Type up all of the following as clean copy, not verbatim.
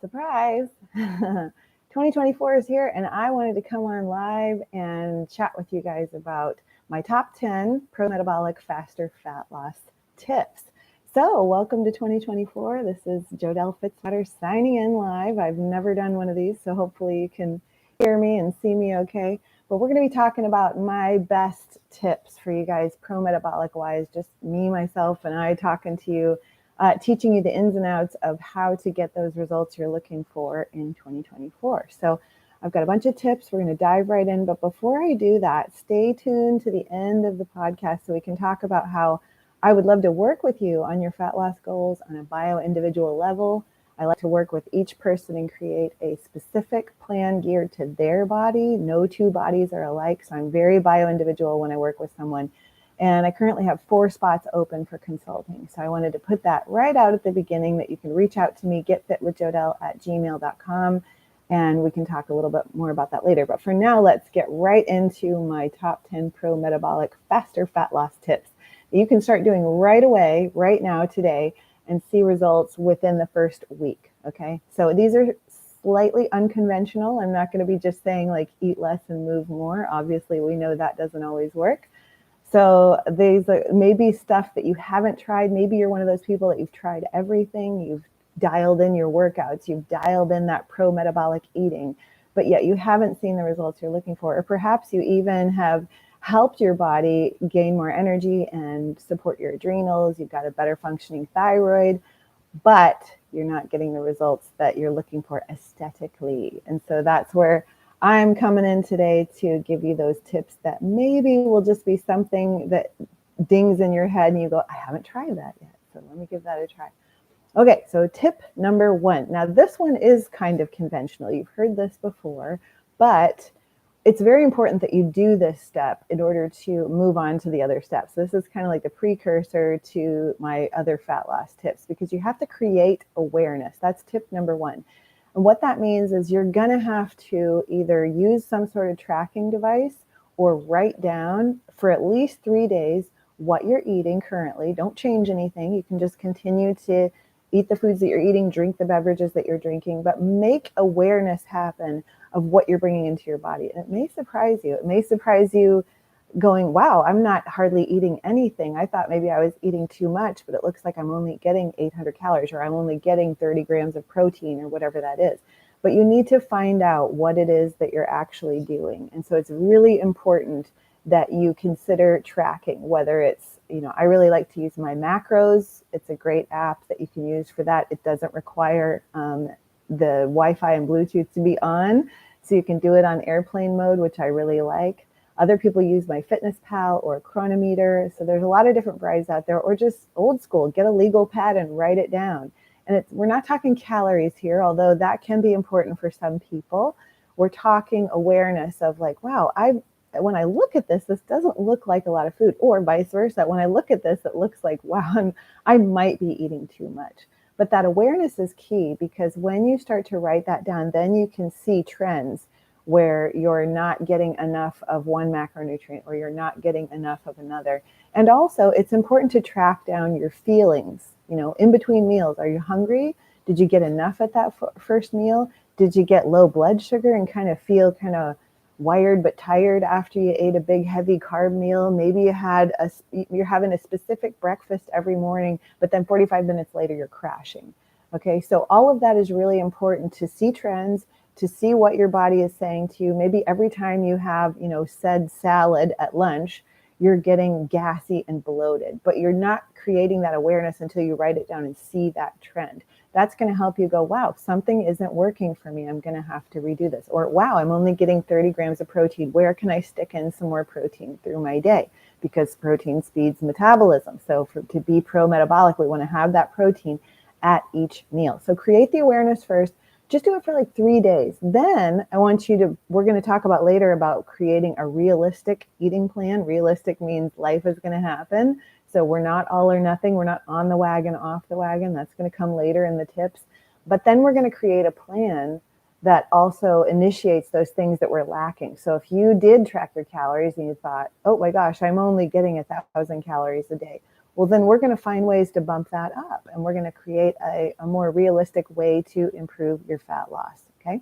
Surprise! 2024 is here, and I wanted to come on live and chat with you guys about my top 10 pro-metabolic faster fat loss tips. So welcome to 2024. This is Jodelle Fitzwater signing in live. I've never done one of these, so hopefully you can hear me and see me okay. But we're going to be talking about my best tips for you guys pro-metabolic wise, just me, myself, and I talking to you, teaching you the ins and outs of how to get those results you're looking for in 2024. So I've got a bunch of tips. We're going to dive right in. But before I do that, stay tuned to the end of the podcast so we can talk about how I would love to work with you on your fat loss goals on a bio-individual level. I like to work with each person and create a specific plan geared to their body. No two bodies are alike, so I'm very bio-individual when I work with someone. And I currently have 4 spots open for consulting. So I wanted to put that right out at the beginning that you can reach out to me, getfitwithjodelle@gmail.com, and we can talk a little bit more about that later. But for now, let's get right into my top 10 pro-metabolic faster fat loss tips that you can start doing right away, right now, today, and see results within the first week, okay? So these are slightly unconventional. I'm not going to be just saying like eat less and move more. Obviously, we know that doesn't always work. So these may be stuff that you haven't tried. Maybe you're one of those people that you've tried everything. You've dialed in your workouts. You've dialed in that pro-metabolic eating, but yet you haven't seen the results you're looking for. Or perhaps you even have helped your body gain more energy and support your adrenals. You've got a better functioning thyroid, but you're not getting the results that you're looking for aesthetically. And so that's where I'm coming in today to give you those tips that maybe will just be something that dings in your head and you go, I haven't tried that yet, so let me give that a try. Okay, so tip number 1. Now this one is kind of conventional. You've heard this before, but it's very important that you do this step in order to move on to the other steps. This is kind of like the precursor to my other fat loss tips because you have to create awareness. That's tip number 1. And what that means is you're going to have to either use some sort of tracking device or write down for at least 3 days what you're eating currently. Don't change anything. You can just continue to eat the foods that you're eating, drink the beverages that you're drinking, but make awareness happen of what you're bringing into your body. And it may surprise you. It may surprise you going, wow, I'm not hardly eating anything. I thought maybe I was eating too much, but it looks like I'm only getting 800 calories or I'm only getting 30 grams of protein or whatever that is. But you need to find out what it is that you're actually doing. And so it's really important that you consider tracking, whether it's, I really like to use my macros. It's a great app that you can use for that. It doesn't require the Wi-Fi and Bluetooth to be on, so you can do it on airplane mode, which I really like. Other people use MyFitnessPal or Chronometer. So there's a lot of different varieties out there, or just old school, get a legal pad and write it down. And we're not talking calories here, although that can be important for some people. We're talking awareness of like, wow, when I look at this doesn't look like a lot of food, or vice versa. When I look at this, it looks like, wow, I might be eating too much. But that awareness is key because when you start to write that down, then you can see trends where you're not getting enough of one macronutrient or you're not getting enough of another. And also, it's important to track down your feelings, in between meals. Are you hungry? Did you get enough at that first meal? Did you get low blood sugar and kind of feel kind of wired but tired after you ate a big heavy carb meal? Maybe you're having a specific breakfast every morning, but then 45 minutes later you're crashing. Okay, so all of that is really important to see trends, to see what your body is saying to you. Maybe every time you have, said salad at lunch, you're getting gassy and bloated, but you're not creating that awareness until you write it down and see that trend. That's going to help you go, wow, something isn't working for me. I'm going to have to redo this. Or, wow, I'm only getting 30 grams of protein. Where can I stick in some more protein through my day? Because protein speeds metabolism. So to be pro-metabolic, we want to have that protein at each meal. So create the awareness first. Just do it for like 3 days. Then we're going to talk about later about creating a realistic eating plan. Realistic means life is going to happen. So we're not all or nothing. We're not on the wagon, off the wagon. That's going to come later in the tips. But then we're going to create a plan that also initiates those things that we're lacking. So if you did track your calories and you thought, oh my gosh, I'm only getting 1,000 calories a day. well, then we're going to find ways to bump that up, and we're going to create a more realistic way to improve your fat loss. Okay.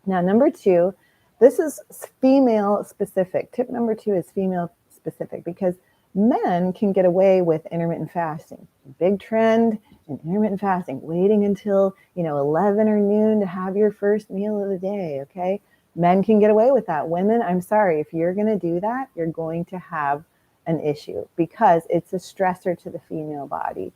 Now, number 2, this is female specific. Tip number 2 is female specific, because men can get away with intermittent fasting. Big trend in intermittent fasting, waiting until 11 or noon to have your first meal of the day. Okay. Men can get away with that. Women, I'm sorry, if you're going to do that, you're going to have an issue, because it's a stressor to the female body.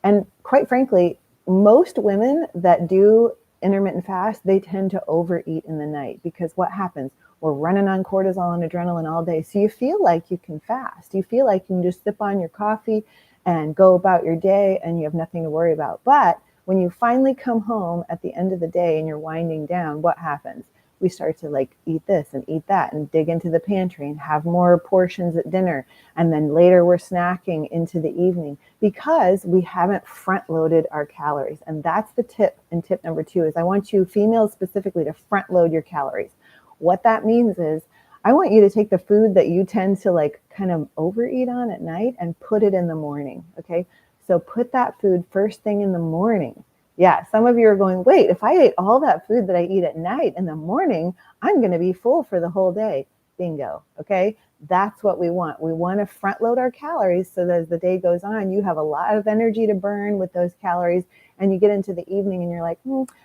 And quite frankly, most women that do intermittent fast, they tend to overeat in the night, because what happens? We're running on cortisol and adrenaline all day. So you feel like you can fast. You feel like you can just sip on your coffee and go about your day and you have nothing to worry about. But when you finally come home at the end of the day and you're winding down, what happens? We start to eat this and eat that and dig into the pantry and have more portions at dinner. And then later we're snacking into the evening, because we haven't front loaded our calories. And that's the tip. And tip number 2 is I want you, females specifically, to front load your calories. What that means is I want you to take the food that you tend to kind of overeat on at night and put it in the morning. Okay. So put that food first thing in the morning. Yeah, some of you are going, wait, if I ate all that food that I eat at night in the morning, I'm going to be full for the whole day. Bingo. Okay. That's what we want. We want to front load our calories so that as the day goes on, you have a lot of energy to burn with those calories. And you get into the evening and you're like,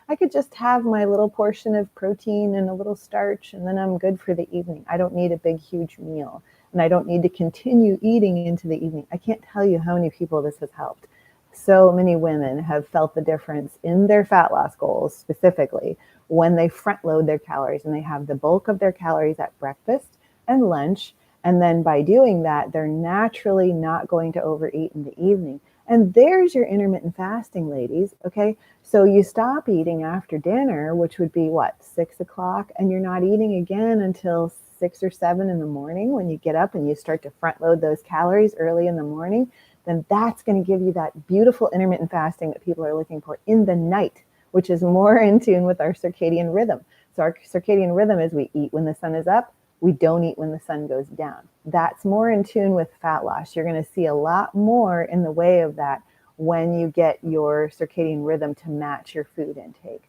I could just have my little portion of protein and a little starch, and then I'm good for the evening. I don't need a big, huge meal, and I don't need to continue eating into the evening. I can't tell you how many people this has helped. So many women have felt the difference in their fat loss goals, specifically when they front load their calories and they have the bulk of their calories at breakfast and lunch. And then by doing that, they're naturally not going to overeat in the evening. And there's your intermittent fasting, ladies. Okay. So you stop eating after dinner, which would be 6 o'clock, and you're not eating again until 6 or 7 in the morning when you get up and you start to front load those calories early in the morning. Then that's going to give you that beautiful intermittent fasting that people are looking for in the night, which is more in tune with our circadian rhythm. So our circadian rhythm is we eat when the sun is up, we don't eat when the sun goes down. That's more in tune with fat loss. You're going to see a lot more in the way of that when you get your circadian rhythm to match your food intake.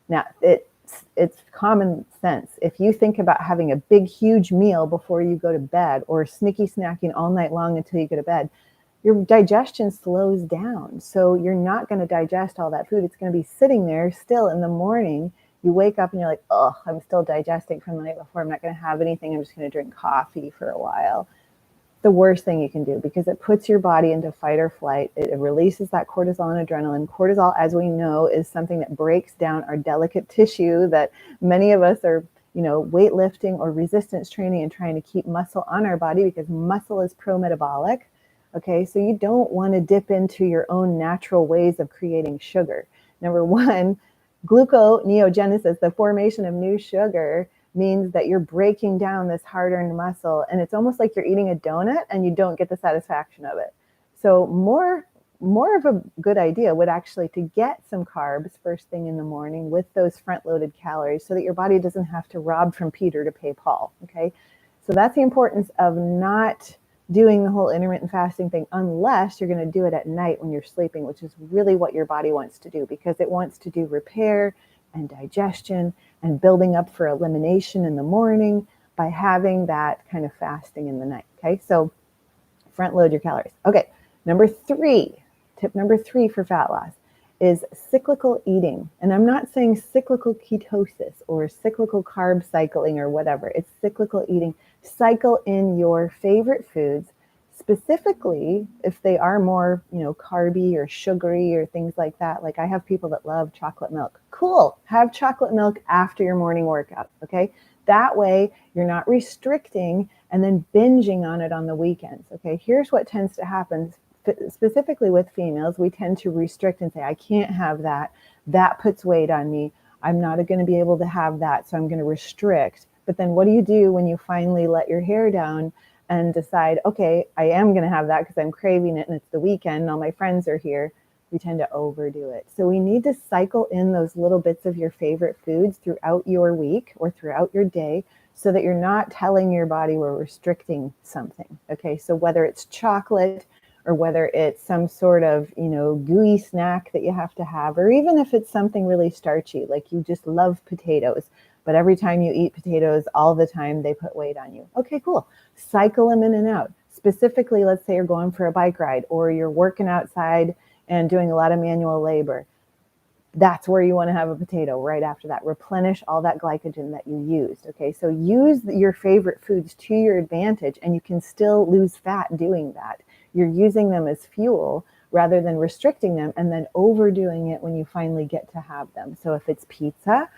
Now, it's common sense. If you think about having a big, huge meal before you go to bed, or sneaky snacking all night long until you go to bed, your digestion slows down. So you're not going to digest all that food. It's going to be sitting there still in the morning. You wake up and you're like, oh, I'm still digesting from the night before. I'm not going to have anything. I'm just going to drink coffee for a while. The worst thing you can do, because it puts your body into fight or flight. It releases that cortisol and adrenaline. Cortisol, as we know, is something that breaks down our delicate tissue that many of us are, weightlifting or resistance training and trying to keep muscle on our body, because muscle is pro-metabolic. Okay, so you don't want to dip into your own natural ways of creating sugar. Number 1, gluconeogenesis, the formation of new sugar, means that you're breaking down this hard-earned muscle, and it's almost like you're eating a donut and you don't get the satisfaction of it. So more of a good idea would actually to get some carbs first thing in the morning with those front-loaded calories, so that your body doesn't have to rob from Peter to pay Paul. Okay, so that's the importance of not doing the whole intermittent fasting thing unless you're going to do it at night when you're sleeping, which is really what your body wants to do, because it wants to do repair and digestion and building up for elimination in the morning by having that kind of fasting in the night. Okay, so front load your calories. Okay, tip number 3 for fat loss is cyclical eating. And I'm not saying cyclical ketosis or cyclical carb cycling or whatever. It's cyclical eating. Cycle in your favorite foods, specifically if they are more, carby or sugary or things like that. Like I have people that love chocolate milk. Cool. Have chocolate milk after your morning workout. Okay. That way you're not restricting and then binging on it on the weekends. Okay. Here's what tends to happen. Specifically with females, we tend to restrict and say, I can't have that. That puts weight on me. I'm not going to be able to have that. So I'm going to restrict. But then what do you do when you finally let your hair down and decide, okay, I am going to have that because I'm craving it and it's the weekend and all my friends are here? We tend to overdo it. So we need to cycle in those little bits of your favorite foods throughout your week or throughout your day, so that you're not telling your body we're restricting something. Okay, so whether it's chocolate or whether it's some sort of, gooey snack that you have to have, or even if it's something really starchy, like you just love potatoes, but every time you eat potatoes all the time, they put weight on you. Okay, cool. Cycle them in and out. Specifically, let's say you're going for a bike ride or you're working outside and doing a lot of manual labor. That's where you want to have a potato right after that. Replenish all that glycogen that you used. Okay, so use your favorite foods to your advantage, and you can still lose fat doing that. You're using them as fuel rather than restricting them and then overdoing it when you finally get to have them. So if it's pizza,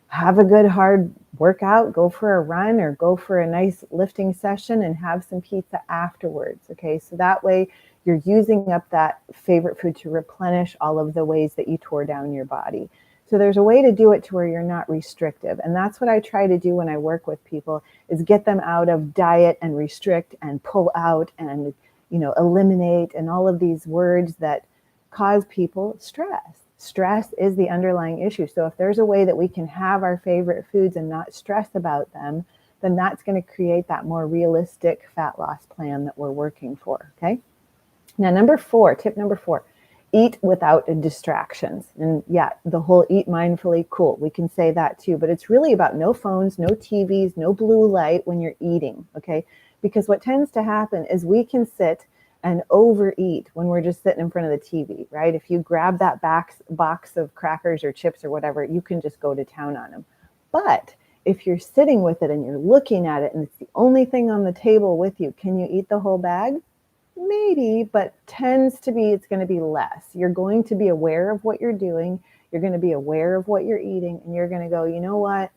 have a good hard workout, go for a run or go for a nice lifting session and have some pizza afterwards. Okay, so that way you're using up that favorite food to replenish all of the ways that you tore down your body. So there's a way to do it to where you're not restrictive. And that's what I try to do when I work with people, is get them out of diet and restrict and pull out and, eliminate and all of these words that cause people stress. Stress is the underlying issue. So if there's a way that we can have our favorite foods and not stress about them, then that's going to create that more realistic fat loss plan that we're working for. Okay. Now, tip number 4, eat without distractions. And yeah, the whole eat mindfully, cool. We can say that too, but it's really about no phones, no TVs, no blue light when you're eating. Okay. Because what tends to happen is we can sit and overeat when we're just sitting in front of the TV, right? If you grab that box of crackers or chips or whatever, you can just go to town on them. But if you're sitting with it and you're looking at it and it's the only thing on the table with you, can you eat the whole bag? Maybe, but it's going to be less. You're going to be aware of what you're doing. You're going to be aware of what you're eating, and you're going to go, you know what?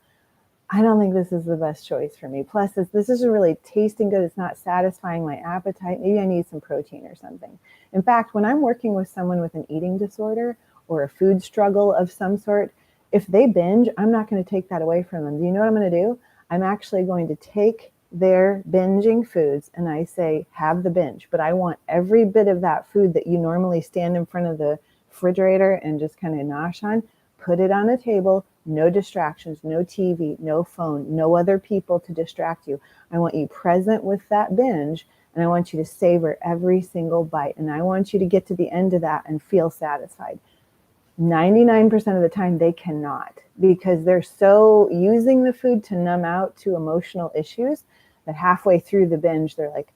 I don't think this is the best choice for me. Plus, this isn't really tasting good. It's not satisfying my appetite. Maybe I need some protein or something. In fact, when I'm working with someone with an eating disorder or a food struggle of some sort, if they binge, I'm not going to take that away from them. Do you know what I'm going to do? I'm actually going to take their binging foods and I say, have the binge, but I want every bit of that food that you normally stand in front of the refrigerator and just kind of nosh on, put it on a table, no distractions, no TV, no phone, no other people to distract you. I want you present with that binge, and I want you to savor every single bite, and I want you to get to the end of that and feel satisfied. 99% of the time they cannot, because they're so using the food to numb out to emotional issues that halfway through the binge, they're like,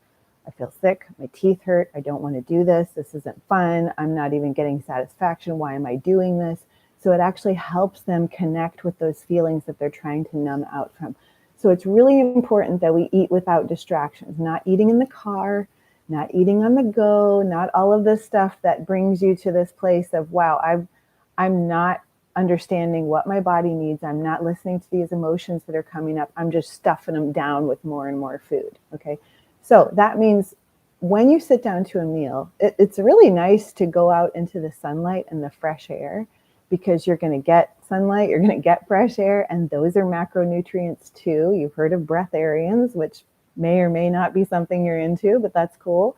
I feel sick, my teeth hurt, I don't want to do this, this isn't fun, I'm not even getting satisfaction, why am I doing this? So it actually helps them connect with those feelings that they're trying to numb out from. So it's really important that we eat without distractions, not eating in the car, not eating on the go, not all of this stuff that brings you to this place of, wow, I'm not understanding what my body needs. I'm not listening to these emotions that are coming up. I'm just stuffing them down with more and more food. Okay. So that means when you sit down to a meal, it's really nice to go out into the sunlight and the fresh air, because you're going to get sunlight, you're going to get fresh air, and those are macronutrients too. You've heard of breatharians, which may or may not be something you're into, but that's cool.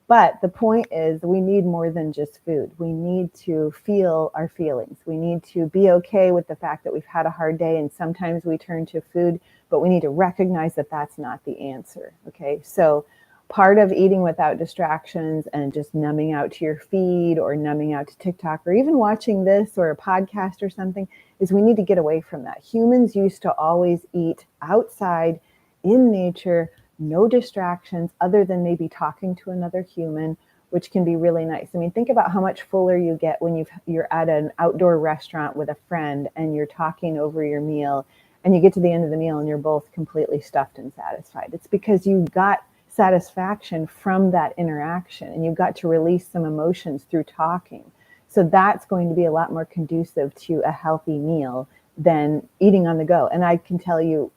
But the point is, we need more than just food. We need to feel our feelings. We need to be okay with the fact that we've had a hard day and sometimes we turn to food, but we need to recognize that that's not the answer. Okay, so part of eating without distractions and just numbing out to your feed or numbing out to TikTok or even watching this or a podcast or something is we need to get away from that. Humans used to always eat outside in nature, no distractions other than maybe talking to another human, which can be really nice. I mean, think about how much fuller you get when you're at an outdoor restaurant with a friend and you're talking over your meal and you get to the end of the meal and you're both completely stuffed and satisfied. It's because you got satisfaction from that interaction and you've got to release some emotions through talking. So that's going to be a lot more conducive to a healthy meal than eating on the go. And I can tell you,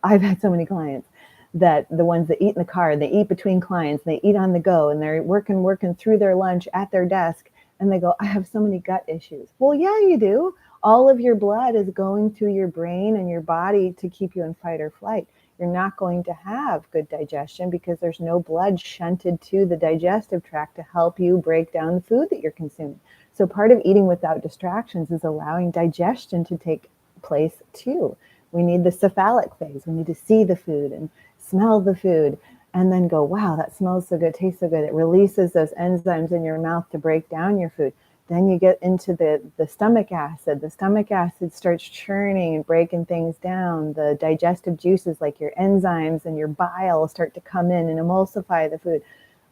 I've had so many clients that the ones that eat in the car, they eat between clients, they eat on the go, and they're working through their lunch at their desk, and they go, I have so many gut issues. Well, yeah, you do. All of your blood is going through your brain and your body to keep you in fight or flight. You're not going to have good digestion because there's no blood shunted to the digestive tract to help you break down the food that you're consuming. So part of eating without distractions is allowing digestion to take place too. We need the cephalic phase. We need to see the food and smell the food and then go, wow, that smells so good, tastes so good. It releases those enzymes in your mouth to break down your food. Then you get into the stomach acid. The stomach acid starts churning and breaking things down. The digestive juices like your enzymes and your bile start to come in and emulsify the food.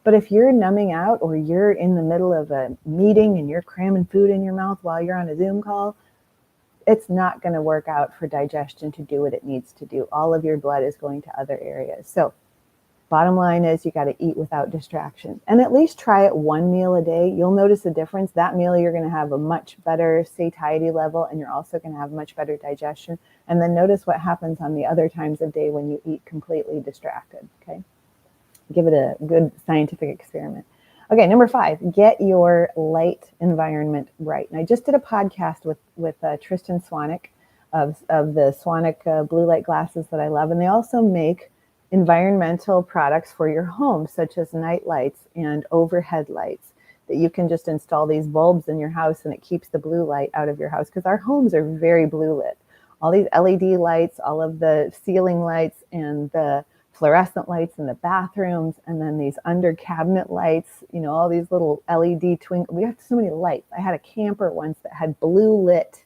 But if you're numbing out, or you're in the middle of a meeting and you're cramming food in your mouth while you're on a Zoom call, it's not going to work out for digestion to do what it needs to do. All of your blood is going to other areas. So bottom line is, you got to eat without distractions, and at least try it one meal a day. You'll notice a difference. That meal, you're going to have a much better satiety level, and you're also going to have much better digestion. And then notice what happens on the other times of day when you eat completely distracted. Okay. Give it a good scientific experiment. Okay. Number 5, get your light environment right. And I just did a podcast with Tristan Swanek of the Swanek blue light glasses that I love. And they also make environmental products for your home, such as night lights and overhead lights, that you can just install these bulbs in your house and it keeps the blue light out of your house, because our homes are very blue lit. All these LED lights, all of the ceiling lights and the fluorescent lights in the bathrooms, and then these under cabinet lights, all these little LED twinkle. We have so many lights. I had a camper once that had blue lit,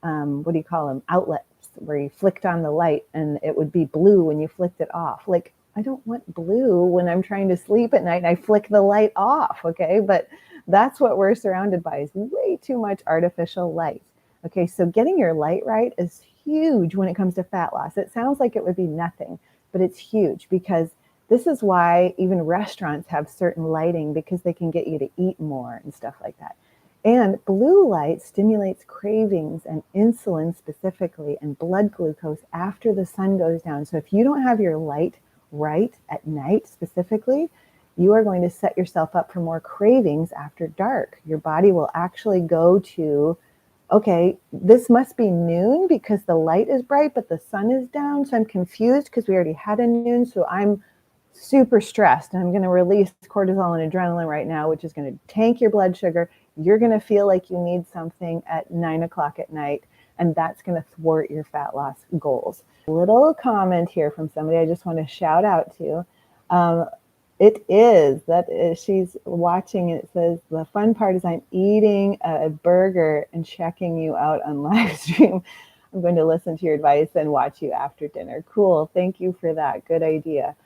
what do you call them, outlets, where you flicked on the light and it would be blue when you flicked it off. Like, I don't want blue when I'm trying to sleep at night and I flick the light off. Okay. But that's what we're surrounded by, is way too much artificial light. Okay. So getting your light right is huge when it comes to fat loss. It sounds like it would be nothing, but it's huge, because this is why even restaurants have certain lighting, because they can get you to eat more and stuff like that. And blue light stimulates cravings and insulin specifically, and blood glucose after the sun goes down. So if you don't have your light right at night specifically, you are going to set yourself up for more cravings after dark. Your body will actually go to, okay, this must be noon because the light is bright, but the sun is down. So I'm confused because we already had a noon. So I'm super stressed and I'm going to release cortisol and adrenaline right now, which is going to tank your blood sugar. You're going to feel like you need something at 9 o'clock at night, and that's going to thwart your fat loss goals. Little comment here from somebody I just want to shout out to. She's watching, and it says, the fun part is I'm eating a burger and checking you out on live stream. I'm going to listen to your advice and watch you after dinner. Cool. Thank you for that. Good idea.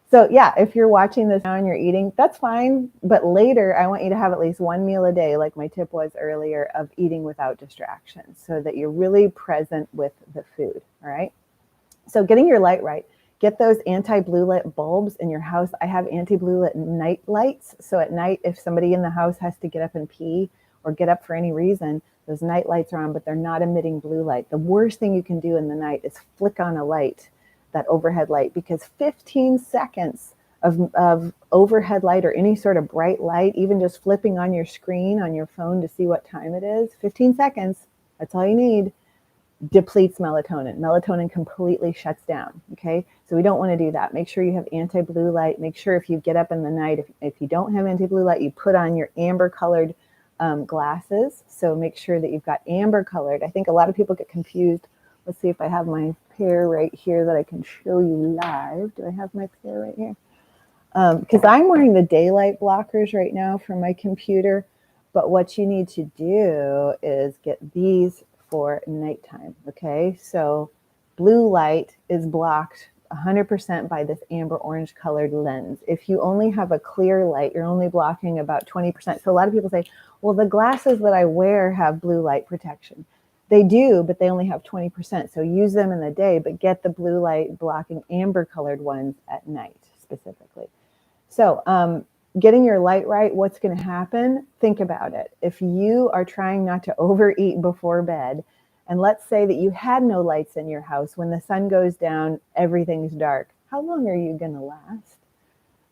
So yeah, if you're watching this now and you're eating, that's fine. But later, I want you to have at least one meal a day, like my tip was earlier, of eating without distractions, so that you're really present with the food. All right. So getting your light right, get those anti-blue light bulbs in your house. I have anti-blue light night lights. So at night, if somebody in the house has to get up and pee or get up for any reason, those night lights are on, but they're not emitting blue light. The worst thing you can do in the night is flick on a light, that overhead light, because 15 seconds of overhead light or any sort of bright light, even just flipping on your screen on your phone to see what time it is, 15 seconds, that's all you need, depletes melatonin. Melatonin completely shuts down. Okay. So we don't want to do that. Make sure you have anti-blue light. Make sure if you get up in the night, if you don't have anti-blue light, you put on your amber colored glasses. So make sure that you've got amber colored. I think a lot of people get confused. Let's see if I have my pair right here that I can show you live. Do I have my pair right here? Because I'm wearing the daylight blockers right now for my computer. But what you need to do is get these for nighttime. Okay, so blue light is blocked 100% by this amber orange colored lens. If you only have a clear light, you're only blocking about 20%. So a lot of people say, well, the glasses that I wear have blue light protection. They do, but they only have 20%. So use them in the day, but get the blue light blocking amber colored ones at night specifically. So getting your light right, what's going to happen? Think about it. If you are trying not to overeat before bed, and let's say that you had no lights in your house, when the sun goes down, everything's dark. How long are you going to last?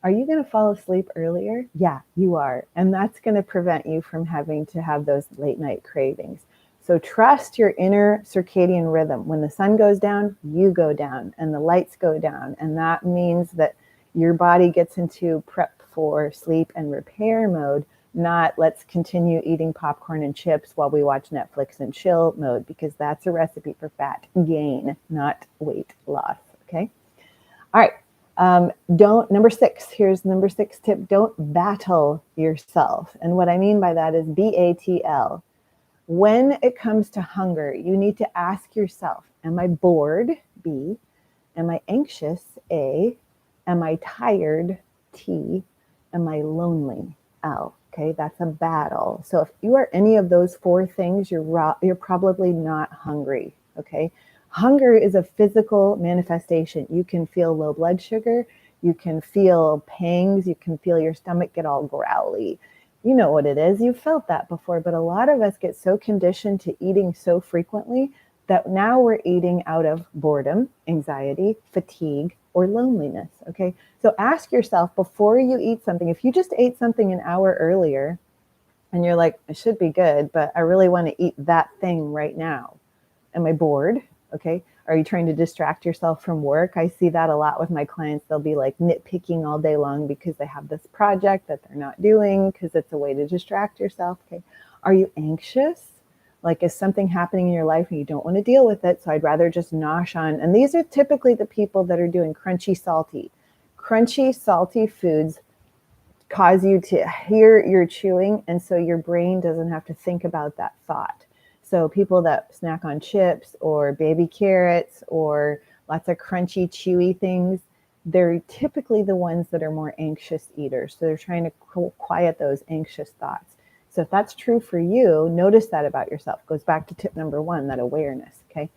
Are you going to fall asleep earlier? Yeah, you are. And that's going to prevent you from having to have those late night cravings. So trust your inner circadian rhythm. When the sun goes down, you go down and the lights go down. And that means that your body gets into prep for sleep and repair mode, not let's continue eating popcorn and chips while we watch Netflix and chill mode, because that's a recipe for fat gain, not weight loss. Okay. All right. Number 6, here's number 6 tip. Don't battle yourself. And what I mean by that is BATL. When it comes to hunger, you need to ask yourself, am I bored? B. Am I anxious? A. Am I tired? T. Am I lonely? L. Okay, that's a battle. So if you are any of those 4 things, you're probably not hungry. Okay, hunger is a physical manifestation. You can feel low blood sugar, you can feel pangs, you can feel your stomach get all growly. You know what it is. You've felt that before, but a lot of us get so conditioned to eating so frequently that now we're eating out of boredom, anxiety, fatigue, or loneliness. Okay, so ask yourself before you eat something. If you just ate something an hour earlier and you're like, it should be good, but I really want to eat that thing right now. Am I bored? Okay. Are you trying to distract yourself from work? I see that a lot with my clients. They'll be like nitpicking all day long because they have this project that they're not doing because it's a way to distract yourself. Okay. Are you anxious? Like, is something happening in your life and you don't want to deal with it? So I'd rather just nosh on. And these are typically the people that are doing crunchy, salty foods cause you to hear you're chewing. And so your brain doesn't have to think about that thought. So people that snack on chips or baby carrots or lots of crunchy, chewy things, they're typically the ones that are more anxious eaters. So they're trying to quiet those anxious thoughts. So if that's true for you, notice that about yourself. Goes back to tip number 1, that awareness, okay?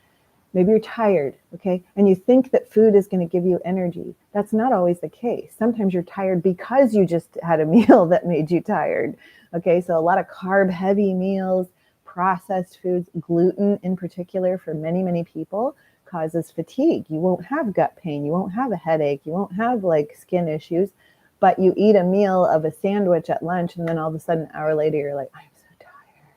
Maybe you're tired, okay? And you think that food is going to give you energy. That's not always the case. Sometimes you're tired because you just had a meal that made you tired, okay? So a lot of carb-heavy meals, processed foods, gluten in particular for many, many people causes fatigue. You won't have gut pain. You won't have a headache. You won't have like skin issues. But you eat a meal of a sandwich at lunch and then all of a sudden an hour later you're like, I'm so tired.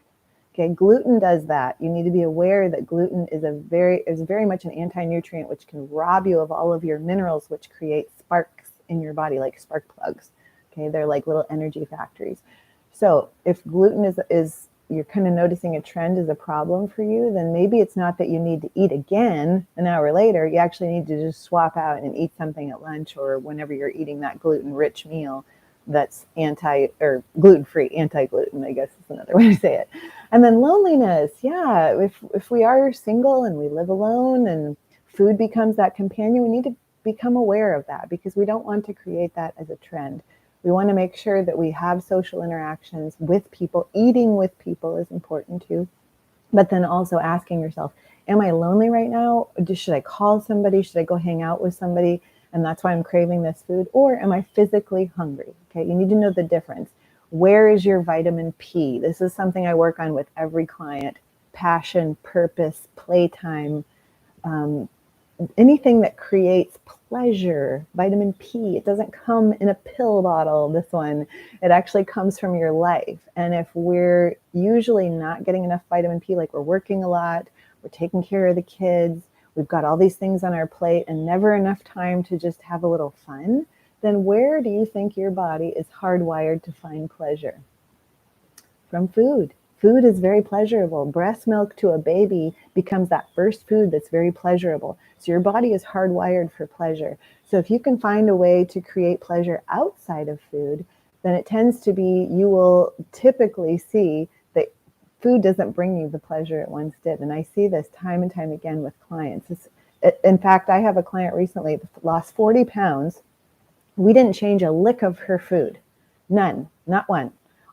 Okay, gluten does that. You need to be aware that gluten is very much an anti-nutrient which can rob you of all of your minerals, which create sparks in your body, like spark plugs. Okay, they're like little energy factories. So if gluten is you're kind of noticing a trend as a problem for you, then maybe it's not that you need to eat again an hour later. You actually need to just swap out and eat something at lunch or whenever you're eating that gluten-rich meal that's gluten-free, anti-gluten, I guess is another way to say it. And then loneliness. Yeah, if we are single and we live alone and food becomes that companion, we need to become aware of that because we don't want to create that as a trend. We want to make sure that we have social interactions with people. Eating with people is important too. But then also asking yourself, am I lonely right now? Should I call somebody? Should I go hang out with somebody? And that's why I'm craving this food. Or am I physically hungry? Okay, you need to know the difference. Where is your vitamin P? This is something I work on with every client. Passion, purpose, playtime, anything that creates pleasure. Vitamin P, it doesn't come in a pill bottle, this one. It actually comes from your life. And if we're usually not getting enough vitamin P, like we're working a lot, we're taking care of the kids, we've got all these things on our plate and never enough time to just have a little fun, then where do you think your body is hardwired to find pleasure? From food. Food is very pleasurable. Breast milk to a baby becomes that first food that's very pleasurable. So your body is hardwired for pleasure. So if you can find a way to create pleasure outside of food, then it tends to be, you will typically see that food doesn't bring you the pleasure it once did. And I see this time and time again with clients. In fact, I have a client recently that lost 40 pounds. We didn't change a lick of her food. None, not one.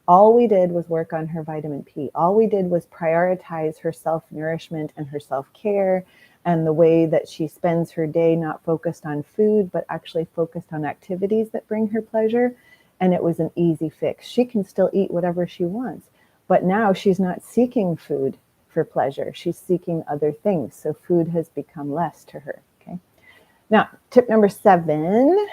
All we did was work on her vitamin P. All we did was prioritize her self-nourishment and her self-care and the way that she spends her day, not focused on food, but actually focused on activities that bring her pleasure. And it was an easy fix. She can still eat whatever she wants, but now she's not seeking food for pleasure. She's seeking other things. So food has become less to her. Okay. Now, tip number 7,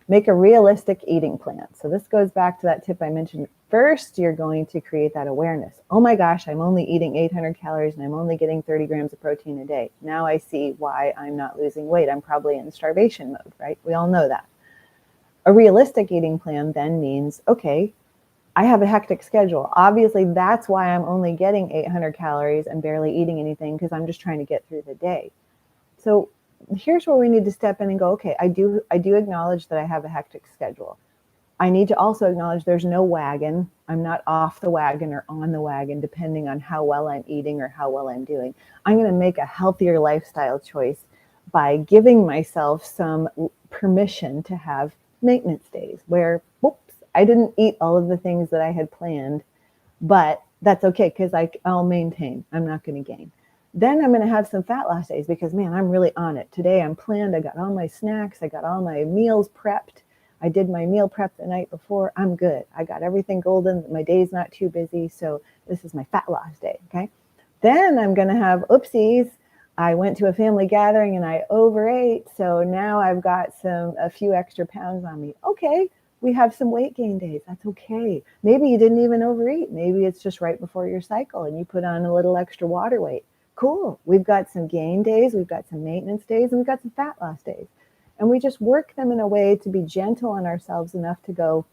make a realistic eating plan. So this goes back to that tip I mentioned. First, you're going to create that awareness. Oh my gosh, I'm only eating 800 calories and I'm only getting 30 grams of protein a day. Now I see why I'm not losing weight. I'm probably in starvation mode, right? We all know that. A realistic eating plan then means, okay, I have a hectic schedule. Obviously, that's why I'm only getting 800 calories and barely eating anything, because I'm just trying to get through the day. So here's where we need to step in and go, okay, I do acknowledge that I have a hectic schedule. I need to also acknowledge there's no wagon. I'm not off the wagon or on the wagon, depending on how well I'm eating or how well I'm doing. I'm going to make a healthier lifestyle choice by giving myself some permission to have maintenance days where, whoops, I didn't eat all of the things that I had planned, but that's okay because I'll maintain. I'm not going to gain. Then I'm going to have some fat loss days because, man, I'm really on it. Today I'm planned. I got all my snacks. I got all my meals prepped. I did my meal prep the night before. I'm good. I got everything golden. My day's not too busy. So this is my fat loss day. Okay. Then I'm going to have oopsies. I went to a family gathering and I overate. So now I've got a few extra pounds on me. Okay. We have some weight gain days. That's okay. Maybe you didn't even overeat. Maybe it's just right before your cycle and you put on a little extra water weight. Cool. We've got some gain days. We've got some maintenance days, and we've got some fat loss days. And we just work them in a way to be gentle on ourselves enough to go,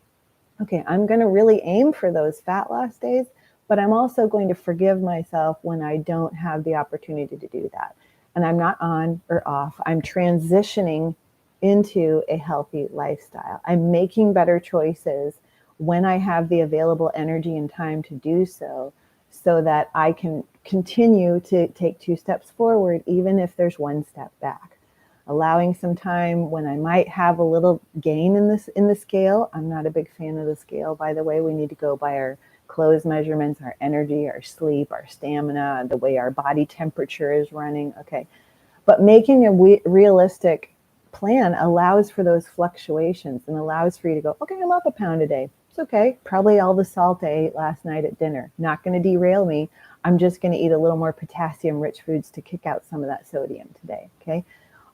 okay, I'm going to really aim for those fat loss days, but I'm also going to forgive myself when I don't have the opportunity to do that. And I'm not on or off. I'm transitioning into a healthy lifestyle. I'm making better choices when I have the available energy and time to do so, so that I can continue to take 2 steps forward, even if there's 1 step back. Allowing some time when I might have a little gain in the scale. I'm not a big fan of the scale, by the way. We need to go by our clothes measurements, our energy, our sleep, our stamina, the way our body temperature is running. Okay. But making a realistic plan allows for those fluctuations and allows for you to go, okay, I'm up a pound a day. It's okay. Probably all the salt I ate last night at dinner. Not going to derail me. I'm just going to eat a little more potassium-rich foods to kick out some of that sodium today. Okay.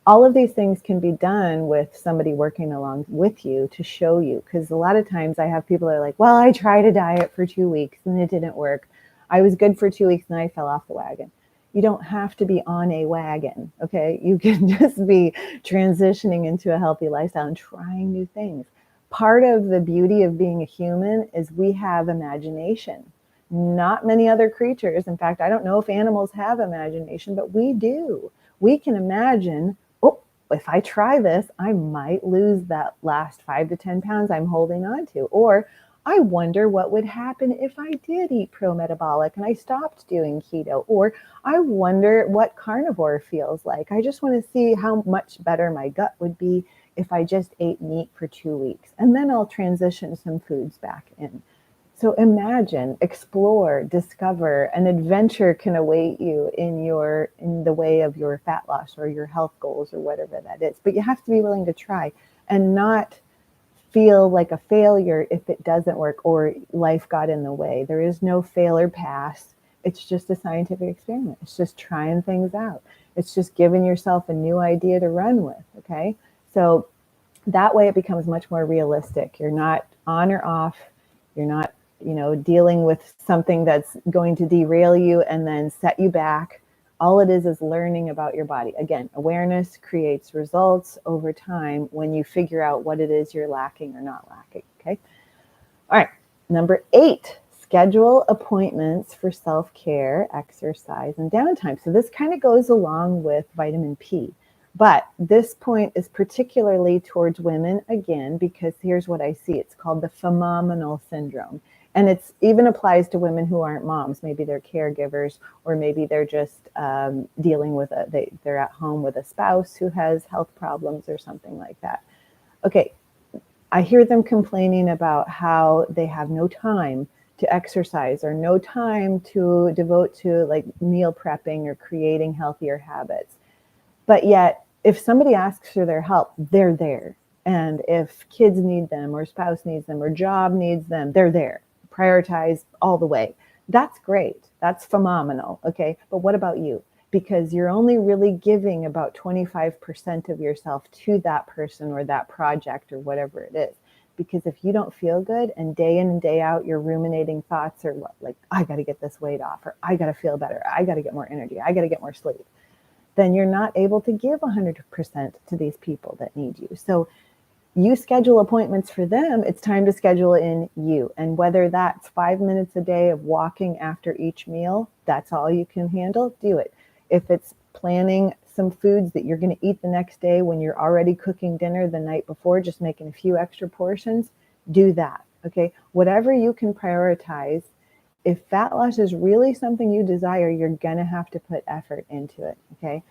All of these things can be done with somebody working along with you to show you. Because a lot of times I have people that are like, well, I tried a diet for 2 weeks and it didn't work. I was good for 2 weeks and I fell off the wagon. You don't have to be on a wagon, okay? You can just be transitioning into a healthy lifestyle and trying new things. Part of the beauty of being a human is we have imagination. Not many other creatures. In fact, I don't know if animals have imagination, but we do. We can imagine, oh, if I try this, I might lose that last 5 to 10 pounds I'm holding on to. Or I wonder what would happen if I did eat pro-metabolic and I stopped doing keto. Or I wonder what carnivore feels like. I just want to see how much better my gut would be if I just ate meat for 2 weeks. And then I'll transition some foods back in. So imagine, explore, discover. An adventure can await you in the way of your fat loss or your health goals or whatever that is. But you have to be willing to try and not feel like a failure if it doesn't work or life got in the way. There is no fail or pass. It's just a scientific experiment. It's just trying things out. It's just giving yourself a new idea to run with, okay? So that way it becomes much more realistic. You're not on or off. You're not, dealing with something that's going to derail you and then set you back. All it is learning about your body. Again, awareness creates results over time when you figure out what it is you're lacking or not lacking, okay? All right, number 8, schedule appointments for self-care, exercise, and downtime. So this kind of goes along with vitamin P. But this point is particularly towards women, again, because here's what I see. It's called the phenomenal syndrome. And it even applies to women who aren't moms. Maybe they're caregivers, or maybe they're just dealing with they're at home with a spouse who has health problems or something like that. Okay, I hear them complaining about how they have no time to exercise or no time to devote to like meal prepping or creating healthier habits. But yet, if somebody asks for their help, they're there. And if kids need them or spouse needs them or job needs them, they're there. Prioritize all the way. That's great. That's phenomenal. Okay. But what about you? Because you're only really giving about 25% of yourself to that person or that project or whatever it is. Because if you don't feel good and day in and day out, you're ruminating thoughts or like, I got to get this weight off, or I got to feel better. I got to get more energy. I got to get more sleep. Then you're not able to give 100% to these people that need you. So you schedule appointments for them, it's time to schedule in you. And whether that's 5 minutes a day of walking after each meal, that's all you can handle, do it. If it's planning some foods that you're going to eat the next day when you're already cooking dinner the night before, just making a few extra portions, do that. Okay. Whatever you can prioritize. If fat loss is really something you desire, you're going to have to put effort into it. Okay.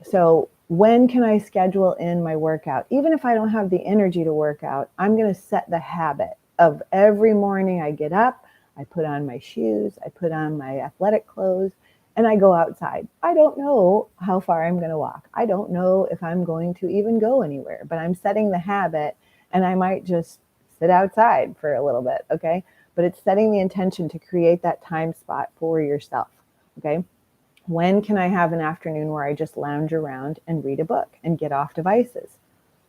So when can I schedule in my workout? Even if I don't have the energy to work out, I'm going to set the habit of every morning I get up, I put on my shoes, I put on my athletic clothes, and I go outside. I don't know how far I'm going to walk. I don't know if I'm going to even go anywhere, but I'm setting the habit, and I might just sit outside for a little bit, okay? But it's setting the intention to create that time spot for yourself, okay? When can I have an afternoon where I just lounge around and read a book and get off devices?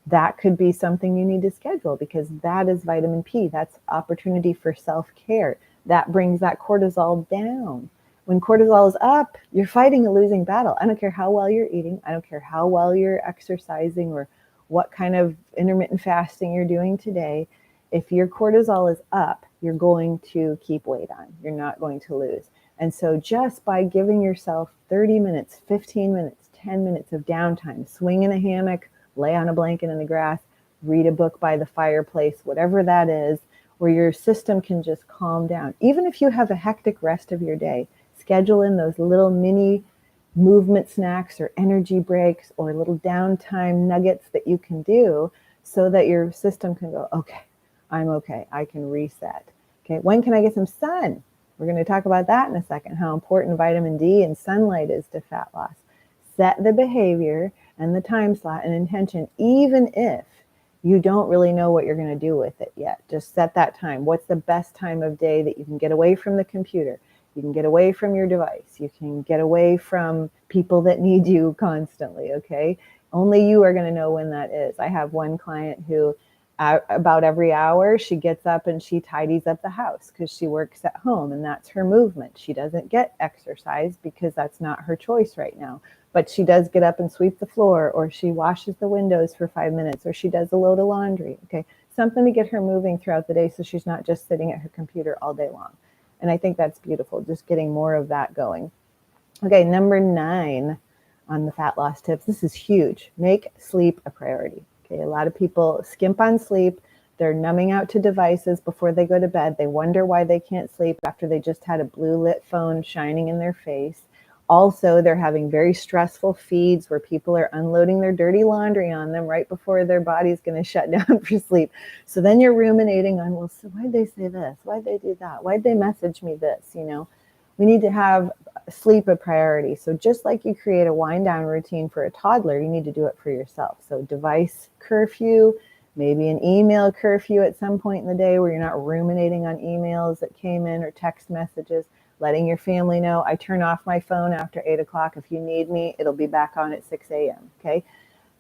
That could be something you need to schedule, because that is vitamin P. That's opportunity for self-care. That brings that cortisol down. When cortisol is up, you're fighting a losing battle. I don't care how well you're eating. I don't care how well you're exercising or what kind of intermittent fasting you're doing today. If your cortisol is up, you're going to keep weight on. You're not going to lose. And so just by giving yourself 30 minutes, 15 minutes, 10 minutes of downtime, swing in a hammock, lay on a blanket in the grass, read a book by the fireplace, whatever that is, where your system can just calm down. Even if you have a hectic rest of your day, schedule in those little mini movement snacks or energy breaks or little downtime nuggets that you can do so that your system can go, okay, I'm okay. I can reset. Okay, when can I get some sun? We're going to talk about that in a second, how important vitamin D and sunlight is to fat loss. Set the behavior and the time slot and intention, even if you don't really know what you're going to do with it yet. Just set that time. What's the best time of day that you can get away from the computer? You can get away from your device. You can get away from people that need you constantly, okay? Only you are going to know when that is. I have one client who about every hour, she gets up and she tidies up the house because she works at home and that's her movement. She doesn't get exercise because that's not her choice right now. But she does get up and sweep the floor, or she washes the windows for 5 minutes, or she does a load of laundry. Okay, something to get her moving throughout the day so she's not just sitting at her computer all day long. And I think that's beautiful, just getting more of that going. Okay, number 9 on the fat loss tips. This is huge. Make sleep a priority. Okay, a lot of people skimp on sleep. They're numbing out to devices before they go to bed. They wonder why they can't sleep after they just had a blue lit phone shining in their face. Also, they're having very stressful feeds where people are unloading their dirty laundry on them right before their body's going to shut down for sleep. So then you're ruminating on, well, so why'd they say this? Why'd they do that? Why'd they message me this? You know, we need to have sleep a priority. So just like you create a wind down routine for a toddler, you need to do it for yourself. So device curfew, maybe an email curfew at some point in the day where you're not ruminating on emails that came in or text messages. Letting your family know, I turn off my phone after 8 o'clock. If you need me, it'll be back on at 6 a.m. Okay.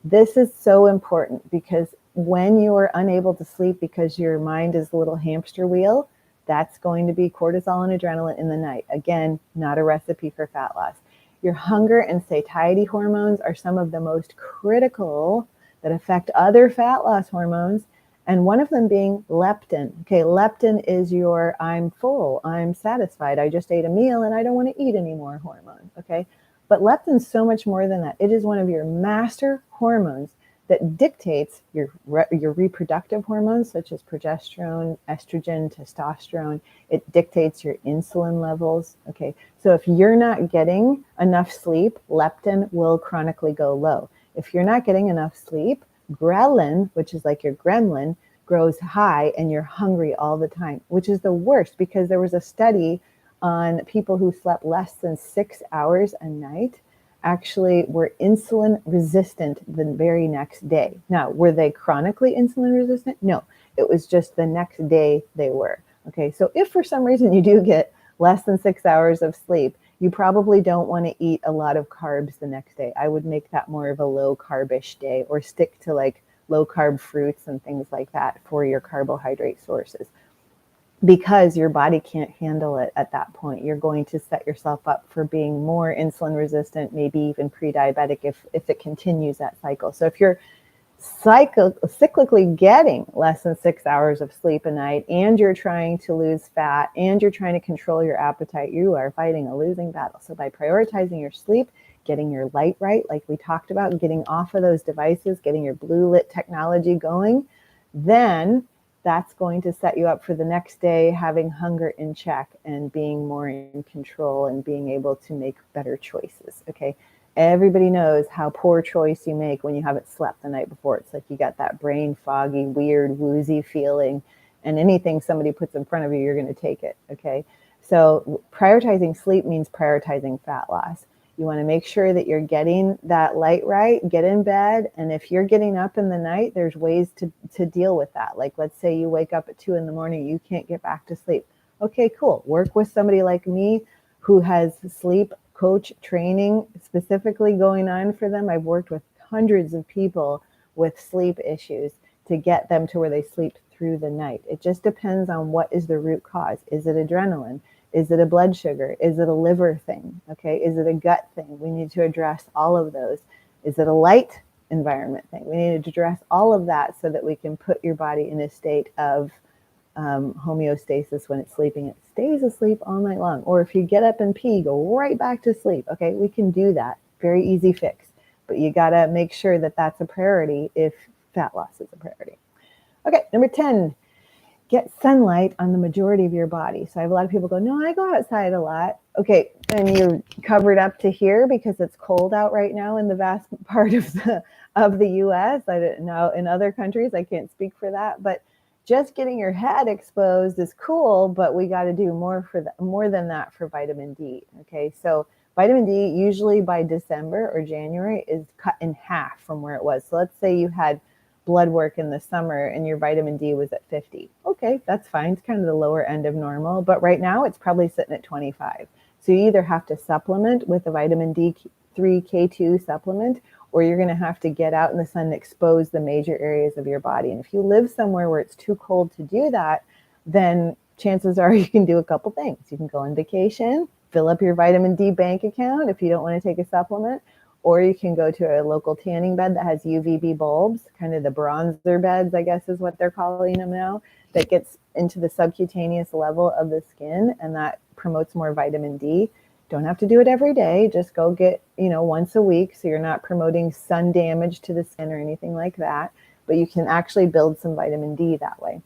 This is so important because when you are unable to sleep because your mind is a little hamster wheel, that's going to be cortisol and adrenaline in the night. Again, not a recipe for fat loss. Your hunger and satiety hormones are some of the most critical that affect other fat loss hormones. And one of them being leptin. Okay, leptin is your I'm full, I'm satisfied, I just ate a meal and I don't want to eat anymore hormone. Okay, but leptin's so much more than that. It is one of your master hormones that dictates your reproductive hormones such as progesterone, estrogen, testosterone. It dictates your insulin levels. Okay, so if you're not getting enough sleep, leptin will chronically go low. If you're not getting enough sleep, ghrelin, which is like your gremlin, grows high and you're hungry all the time, which is the worst because there was a study on people who slept less than 6 hours a night actually were insulin resistant the very next day. Now, were they chronically insulin resistant? No, it was just the next day they were. Okay, so if for some reason you do get less than 6 hours of sleep, you probably don't want to eat a lot of carbs the next day. I would make that more of a low carbish day or stick to like low carb fruits and things like that for your carbohydrate sources because your body can't handle it at that point. You're going to set yourself up for being more insulin resistant, maybe even pre-diabetic if it continues that cycle. So if you're cyclically getting less than 6 hours of sleep a night and you're trying to lose fat and you're trying to control your appetite, you are fighting a losing battle. So by prioritizing your sleep, getting your light right, like we talked about, getting off of those devices, getting your blue lit technology going, then that's going to set you up for the next day having hunger in check and being more in control and being able to make better choices. Okay. Everybody knows how poor choice you make when you haven't slept the night before. It's like you got that brain foggy, weird, woozy feeling, and anything somebody puts in front of you, you're going to take it. Okay. So prioritizing sleep means prioritizing fat loss. You want to make sure that you're getting that light right, get in bed. And if you're getting up in the night, there's ways to deal with that. Like, let's say you wake up at 2 a.m, you can't get back to sleep. Okay, cool. Work with somebody like me who has sleep coach training specifically going on for them. I've worked with hundreds of people with sleep issues to get them to where they sleep through the night. It just depends on what is the root cause. Is it adrenaline? Is it a blood sugar? Is it a liver thing? Okay. Is it a gut thing? We need to address all of those. Is it a light environment thing? We need to address all of that so that we can put your body in a state of homeostasis when it's sleeping. It stays asleep all night long. Or if you get up and pee, go right back to sleep. Okay. We can do that. Very easy fix. But you got to make sure that that's a priority if fat loss is a priority. Okay. Number 10. Get sunlight on the majority of your body. So I have a lot of people go, no, I go outside a lot. Okay, and you're covered up to here because it's cold out right now in the vast part of the US. I don't know, in other countries, I can't speak for that, but just getting your head exposed is cool, but we got to do more than that for vitamin D. Okay, so vitamin D usually by December or January is cut in half from where it was. So let's say you had blood work in the summer and your vitamin D was at 50. Okay, that's fine. It's kind of the lower end of normal, but right now it's probably sitting at 25. So you either have to supplement with a vitamin D3K2 supplement, or you're going to have to get out in the sun and expose the major areas of your body. And if you live somewhere where it's too cold to do that, then chances are you can do a couple things. You can go on vacation, fill up your vitamin D bank account if you don't want to take a supplement, or you can go to a local tanning bed that has UVB bulbs, kind of the bronzer beds, I guess is what they're calling them now, that gets into the subcutaneous level of the skin, and that promotes more vitamin D. Don't have to do it every day. Just go get, once a week, so you're not promoting sun damage to the skin or anything like that. But you can actually build some vitamin D that way.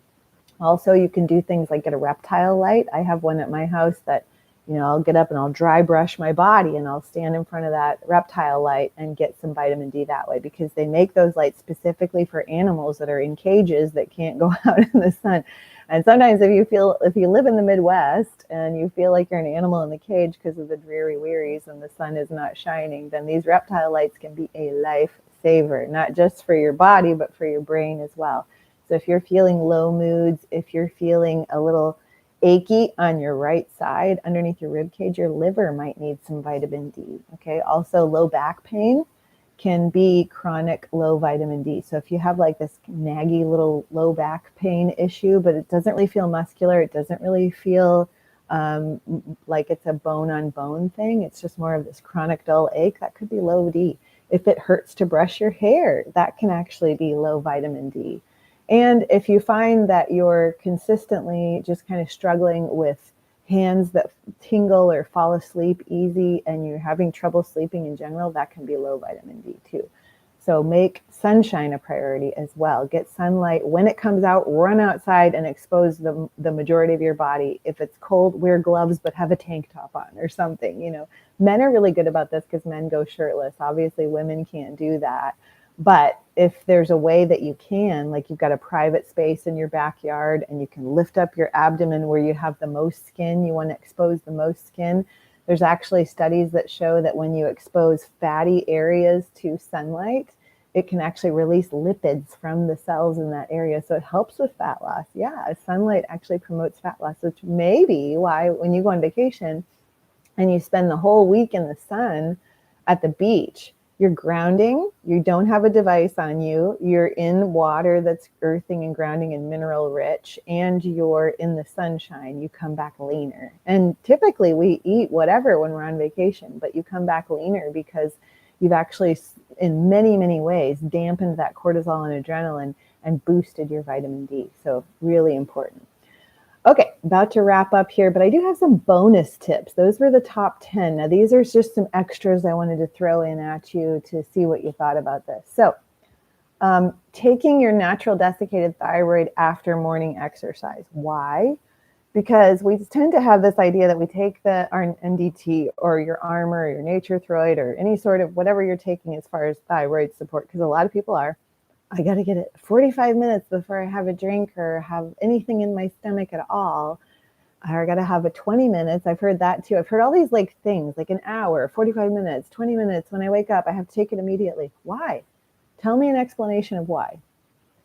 Also, you can do things like get a reptile light. I have one at my house that I'll get up and I'll dry brush my body and I'll stand in front of that reptile light and get some vitamin D that way, because they make those lights specifically for animals that are in cages that can't go out in the sun. And sometimes if you live in the Midwest and you feel like you're an animal in the cage because of the dreary wearies and the sun is not shining, then these reptile lights can be a lifesaver, not just for your body, but for your brain as well. So if you're feeling low moods, if you're feeling a little achy on your right side underneath your rib cage, your liver might need some vitamin D. Okay. Also, low back pain can be chronic low vitamin D. So if you have like this naggy little low back pain issue, but it doesn't really feel muscular, it doesn't really feel like it's a bone on bone thing, it's just more of this chronic dull ache, that could be low D. If it hurts to brush your hair, that can actually be low vitamin D. And if you find that you're consistently just kind of struggling with hands that tingle or fall asleep easy and you're having trouble sleeping in general, that can be low vitamin D too. So make sunshine a priority as well. Get sunlight. When it comes out, run outside and expose the majority of your body. If it's cold, wear gloves, but have a tank top on or something. Men are really good about this because men go shirtless. Obviously, women can't do that. But if there's a way that you can, like you've got a private space in your backyard and you can lift up your abdomen where you have the most skin, you want to expose the most skin. There's actually studies that show that when you expose fatty areas to sunlight, it can actually release lipids from the cells in that area. So it helps with fat loss. Yeah, sunlight actually promotes fat loss, which may be why when you go on vacation and you spend the whole week in the sun at the beach, you're grounding, you don't have a device on you, you're in water that's earthing and grounding and mineral rich, and you're in the sunshine, you come back leaner. And typically we eat whatever when we're on vacation, but you come back leaner because you've actually, in many, many ways, dampened that cortisol and adrenaline and boosted your vitamin D. So really important. Okay, about to wrap up here, but I do have some bonus tips. Those were the top 10. Now, these are just some extras I wanted to throw in at you to see what you thought about this. So, taking your natural desiccated thyroid after morning exercise. Why? Because we tend to have this idea that we take our NDT or your Armor or your Nature Throid or any sort of whatever you're taking as far as thyroid support, because a lot of people are, I got to get it 45 minutes before I have a drink or have anything in my stomach at all. I got to have it 20 minutes. I've heard that too. I've heard all these like things like an hour, 45 minutes, 20 minutes. When I wake up, I have to take it immediately. Why? Tell me an explanation of why.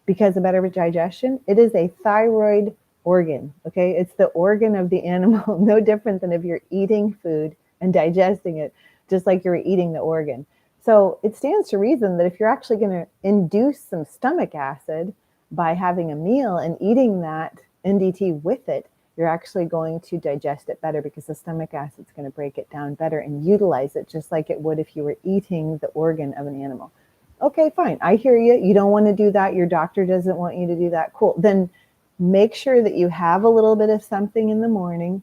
Because of better digestion? It is a thyroid organ, okay? It's the organ of the animal, no different than if you're eating food and digesting it, just like you're eating the organ. So it stands to reason that if you're actually going to induce some stomach acid by having a meal and eating that NDT with it, you're actually going to digest it better because the stomach acid is going to break it down better and utilize it just like it would if you were eating the organ of an animal. Okay, fine. I hear you. You don't want to do that. Your doctor doesn't want you to do that. Cool. Then make sure that you have a little bit of something in the morning.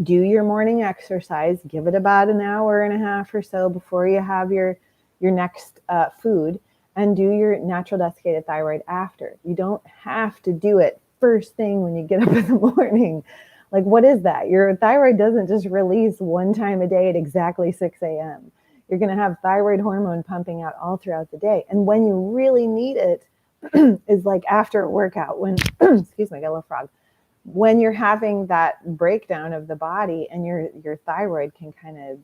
Do your morning exercise. Give it about an hour and a half or so before you have your next food, and do your natural desiccated thyroid after. You don't have to do it first thing when you get up in the morning. Like, what is that? Your thyroid doesn't just release one time a day at exactly 6 a.m. You're going to have thyroid hormone pumping out all throughout the day. And when you really need it is like after a workout, when, excuse me, I got a little frog. When you're having that breakdown of the body and your thyroid can kind of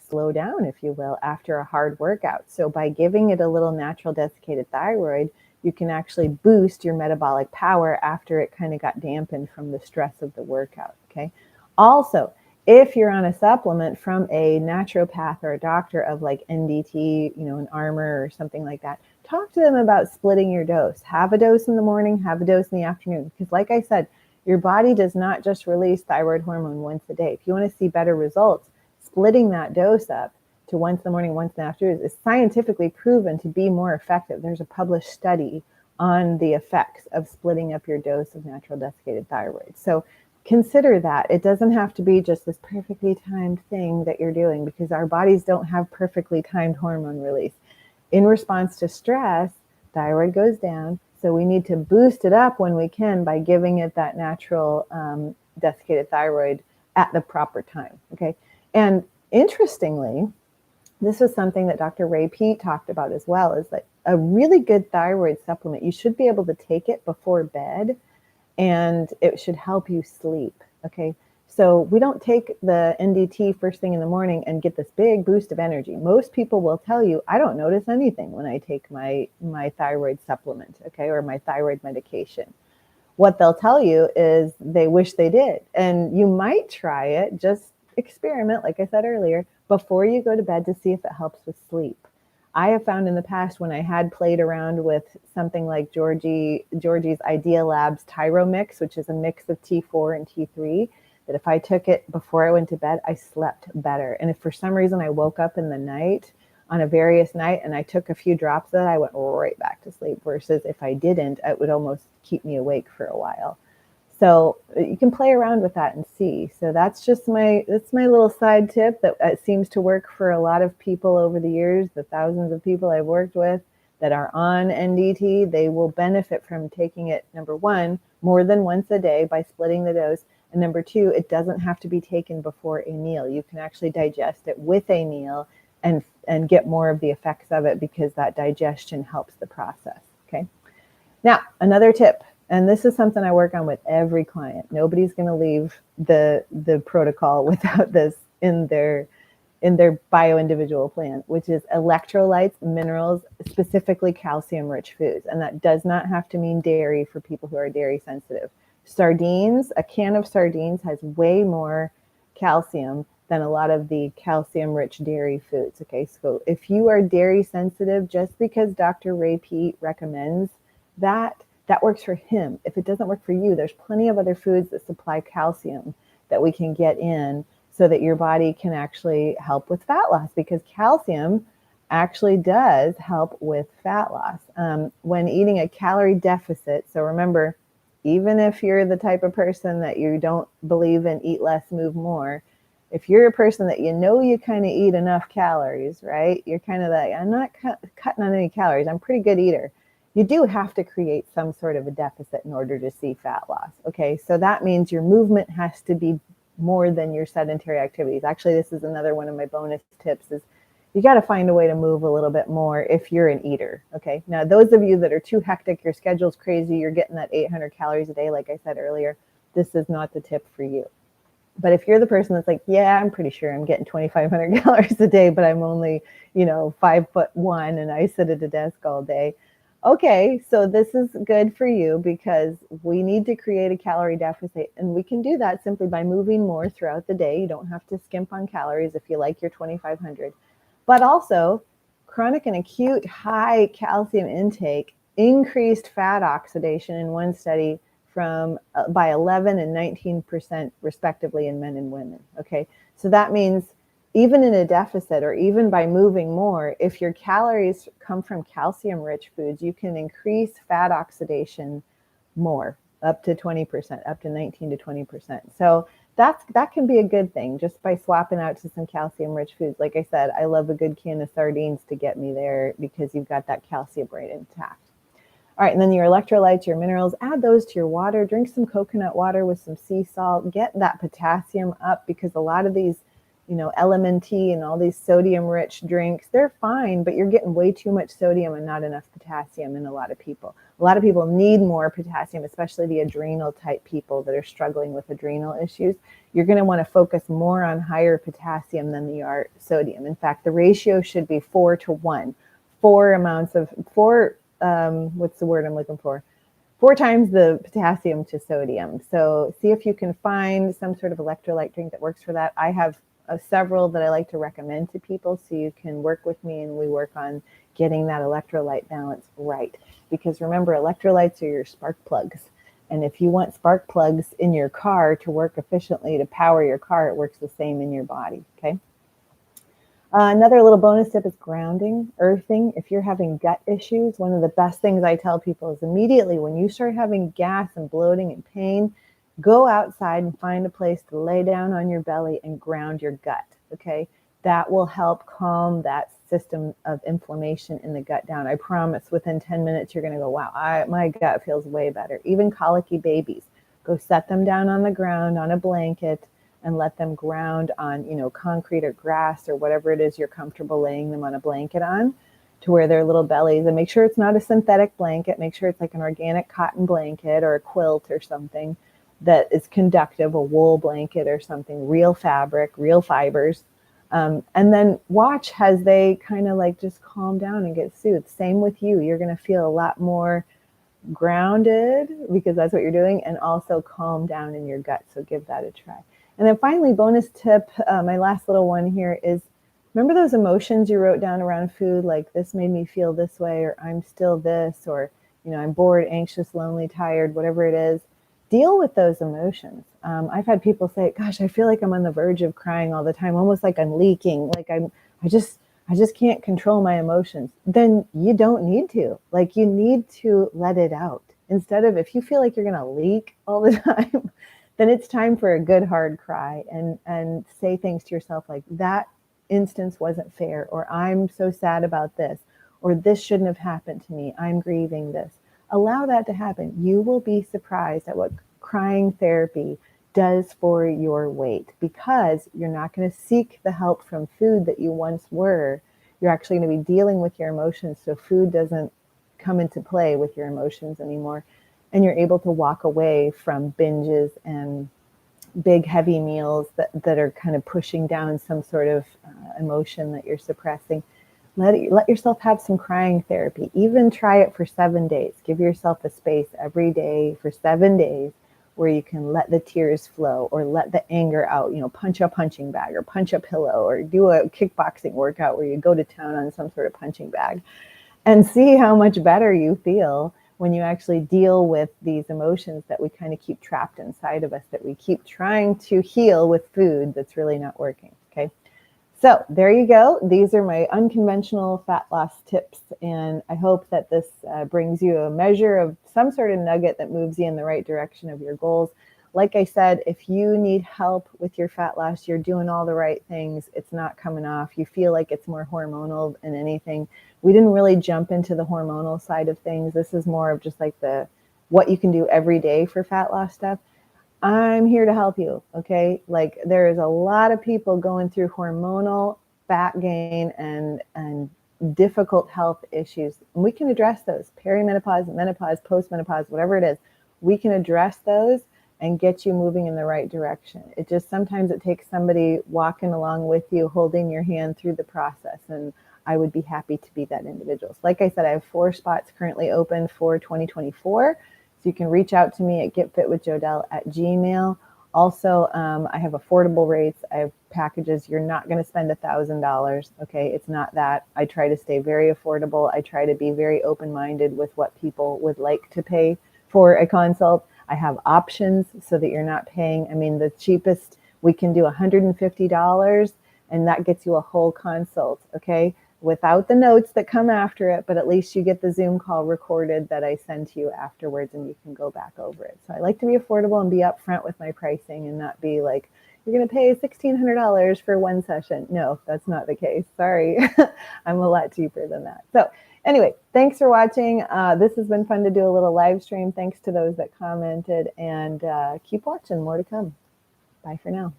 slow down, if you will, after a hard workout. So by giving it a little natural desiccated thyroid, you can actually boost your metabolic power after it kind of got dampened from the stress of the workout, okay? Also, if you're on a supplement from a naturopath or a doctor of like NDT, an Armor or something like that, talk to them about splitting your dose. Have a dose in the morning, have a dose in the afternoon. Because like I said, your body does not just release thyroid hormone once a day. If you want to see better results, splitting that dose up to once in the morning, once in the afternoon is scientifically proven to be more effective. There's a published study on the effects of splitting up your dose of natural desiccated thyroid. So consider that. It doesn't have to be just this perfectly timed thing that you're doing, because our bodies don't have perfectly timed hormone release. In response to stress, thyroid goes down. So we need to boost it up when we can by giving it that natural desiccated thyroid at the proper time, okay? And interestingly, this is something that Dr. Ray Peat talked about as well, is that a really good thyroid supplement, you should be able to take it before bed and it should help you sleep, okay? So we don't take the NDT first thing in the morning and get this big boost of energy. Most people will tell you, I don't notice anything when I take my thyroid supplement, okay, or my thyroid medication. What they'll tell you is they wish they did. And you might try it, just experiment, like I said earlier, before you go to bed to see if it helps with sleep. I have found in the past when I had played around with something like Georgie's Idea Labs Tyro Mix, which is a mix of T4 and T3, that if I took it before I went to bed, I slept better. And if for some reason I woke up in the night on a various night and I took a few drops of that, I went right back to sleep, versus if I didn't, it would almost keep me awake for a while. So you can play around with that and see. So that's my little side tip that seems to work for a lot of people over the years. The thousands of people I've worked with that are on NDT, they will benefit from taking it, number one, more than once a day by splitting the dose. And number two, it doesn't have to be taken before a meal. You can actually digest it with a meal and get more of the effects of it, because that digestion helps the process, okay? Now, another tip, and this is something I work on with every client. Nobody's going to leave the protocol without this in their bio-individual plan, which is electrolytes, minerals, specifically calcium-rich foods. And that does not have to mean dairy for people who are dairy sensitive. Sardines, a can of sardines has way more calcium than a lot of the calcium-rich dairy foods, okay? So if you are dairy sensitive, just because Dr. Ray Peat recommends that works for him. If it doesn't work for you, there's plenty of other foods that supply calcium that we can get in so that your body can actually help with fat loss, because calcium actually does help with fat loss. When eating a calorie deficit, so remember, even if you're the type of person that you don't believe in eat less, move more, if you're a person that you kind of eat enough calories, right? You're kind of like, I'm not cutting on any calories. I'm a pretty good eater. You do have to create some sort of a deficit in order to see fat loss. Okay, so that means your movement has to be more than your sedentary activities. Actually, this is another one of my bonus tips is you got to find a way to move a little bit more if you're an eater. Okay, now those of you that are too hectic, your schedule's crazy, you're getting that 800 calories a day, like I said earlier, this is not the tip for you. But if you're the person that's like, yeah, I'm pretty sure I'm getting 2,500 calories a day, but I'm only, 5'1" and I sit at a desk all day. Okay, so this is good for you because we need to create a calorie deficit, and we can do that simply by moving more throughout the day. You don't have to skimp on calories if you like your 2,500. But also, chronic and acute high calcium intake increased fat oxidation in one study from by 11 and 19% respectively in men and women. Okay, so that means even in a deficit or even by moving more, if your calories come from calcium rich foods, you can increase fat oxidation more, up to 20%, up to 19 to 20%. So that can be a good thing just by swapping out to some calcium rich foods. Like I said, I love a good can of sardines to get me there because you've got that calcium right intact. All right, and then your electrolytes, your minerals, add those to your water. Drink some coconut water with some sea salt. Get that potassium up because a lot of these, LMNT and all these sodium-rich drinks, they're fine, but you're getting way too much sodium and not enough potassium in a lot of people. A lot of people need more potassium, especially the adrenal type people that are struggling with adrenal issues. You're going to want to focus more on higher potassium than you are sodium. In fact, the ratio should be 4-to-1. What's the word I'm looking for? 4 times the potassium to sodium. So see if you can find some sort of electrolyte drink that works for that. I have several that I like to recommend to people so you can work with me and we work on getting that electrolyte balance right. Because remember, electrolytes are your spark plugs. And if you want spark plugs in your car to work efficiently to power your car, it works the same in your body, okay? Another little bonus tip is grounding, earthing. If you're having gut issues, one of the best things I tell people is immediately when you start having gas and bloating and pain, go outside and find a place to lay down on your belly and ground your gut, okay? That will help calm that system of inflammation in the gut down. I promise within 10 minutes, you're gonna go, wow, my gut feels way better. Even colicky babies, go set them down on the ground on a blanket and let them ground on, concrete or grass or whatever it is you're comfortable laying them on a blanket on to where their little bellies, and make sure it's not a synthetic blanket. Make sure it's like an organic cotton blanket or a quilt or something that is conductive, a wool blanket or something, real fabric, real fibers. And then watch as they kind of like just calm down and get soothed. Same with you. You're going to feel a lot more grounded because that's what you're doing, and also calm down in your gut. So give that a try. And then finally, bonus tip, my last little one here is, remember those emotions you wrote down around food, like this made me feel this way, or I'm still this, or, I'm bored, anxious, lonely, tired, whatever it is. Deal with those emotions. I've had people say, gosh, I feel like I'm on the verge of crying all the time, almost like I'm leaking, like I just can't control my emotions. Then you don't need to. Like, you need to let it out. Instead of, if you feel like you're going to leak all the time, then it's time for a good hard cry and say things to yourself like, that instance wasn't fair, or I'm so sad about this, or this shouldn't have happened to me. I'm grieving this. Allow that to happen. You will be surprised at what crying therapy does for your weight, because you're not going to seek the help from food that you once were. You're actually going to be dealing with your emotions, so food doesn't come into play with your emotions anymore. And you're able to walk away from binges and big heavy meals that are kind of pushing down some sort of emotion that you're suppressing. Let yourself have some crying therapy. Even try it for 7 days. Give yourself a space every day for 7 days where you can let the tears flow or let the anger out. Punch a punching bag or punch a pillow or do a kickboxing workout where you go to town on some sort of punching bag, and see how much better you feel when you actually deal with these emotions that we kind of keep trapped inside of us, that we keep trying to heal with food that's really not working, okay? So there you go. These are my unconventional fat loss tips. And I hope that this brings you a measure of some sort of nugget that moves you in the right direction of your goals. Like I said, if you need help with your fat loss, you're doing all the right things, it's not coming off, you feel like it's more hormonal than anything. We didn't really jump into the hormonal side of things. This is more of just like what you can do every day for fat loss stuff. I'm here to help you, okay? Like there is a lot of people going through hormonal fat gain and difficult health issues. And we can address those. Perimenopause, menopause, postmenopause, whatever it is. We can address those and get you moving in the right direction. It just sometimes it takes somebody walking along with you, holding your hand through the process. And I would be happy to be that individual. So like I said, I have 4 spots currently open for 2024. So you can reach out to me at getfitwithjodelle@gmail. Also, I have affordable rates. I have packages. You're not going to spend $1,000. Okay. It's not that. I try to stay very affordable. I try to be very open-minded with what people would like to pay for a consult. I have options so that you're not paying. I mean, the cheapest we can do $150, and that gets you a whole consult. Okay. Without the notes that come after it, but at least you get the Zoom call recorded that I send to you afterwards and you can go back over it. So I like to be affordable and be upfront with my pricing and not be like, you're going to pay $1,600 for one session. No, that's not the case. Sorry. I'm a lot cheaper than that. So anyway, thanks for watching. This has been fun to do a little live stream. Thanks to those that commented, and keep watching. More to come. Bye for now.